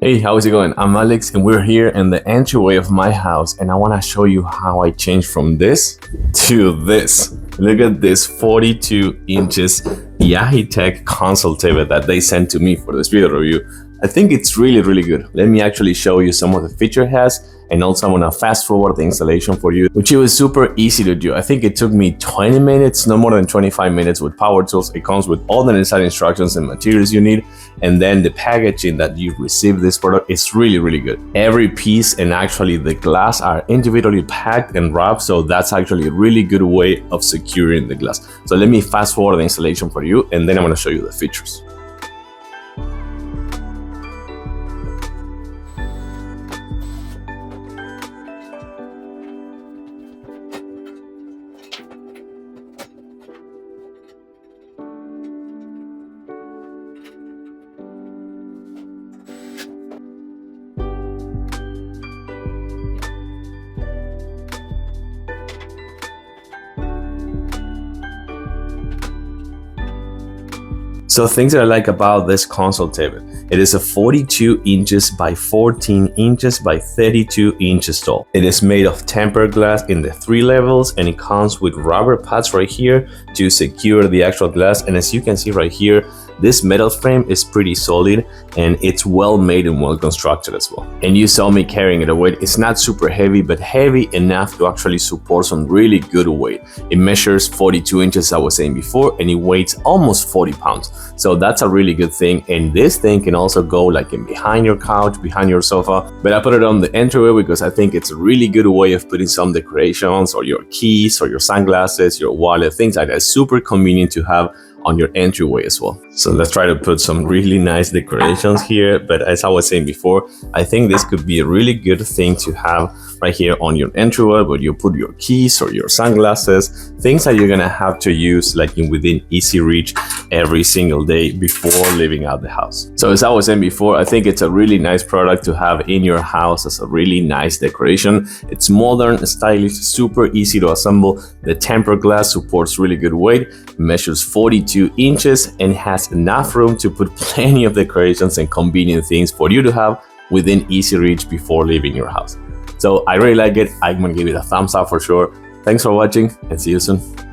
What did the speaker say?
Hey, how's it going? I'm Alex and we're here in the entryway of my house and I want to show you how I changed from this to this. Look at this 42 inches Yaheetech console table that they sent to me for this video review. I think it's really good. Let me actually show you some of the feature it has, and also I'm gonna fast forward the installation for you, which it was super easy to do. I think it took me 20 minutes, no more than 25 minutes with power tools. It comes with all the necessary instructions and materials you need, and then the packaging that you receive this product is really good. Every piece and actually the glass are individually packed and wrapped, so that's actually a really good way of securing the glass. So let me fast forward the installation for you, and then I'm gonna show you the features. So things that I like about this console table, it is a 42 inches by 14 inches by 32 inches tall. It is made of tempered glass in the 3 levels, and it comes with rubber pads right here to secure the actual glass. And as you can see right here, this metal frame is pretty solid and it's well made and well constructed as well. And you saw me carrying it away. It's not super heavy, but heavy enough to actually support some really good weight. It measures 42 inches, as I was saying before, and it weighs almost 40 pounds. So that's a really good thing. And this thing can also go like in behind your couch, behind your sofa. But I put it on the entryway because I think it's a really good way of putting some decorations or your keys or your sunglasses, your wallet, things like that. Super convenient to have on your entryway as well. So let's try to put some really nice decorations here. But as I was saying before, I think this could be a really good thing to have right here on your entryway, where you put your keys or your sunglasses, things that you're gonna have to use like within easy reach every single day before leaving out the house. So as I was saying before, I think it's a really nice product to have in your house as a really nice decoration. It's modern, stylish, super easy to assemble. The tempered glass supports really good weight, measures 42 inches, and has enough room to put plenty of decorations and convenient things for you to have within easy reach before leaving your house. So I really like it. I'm gonna give it a thumbs up for sure. Thanks for watching and see you soon.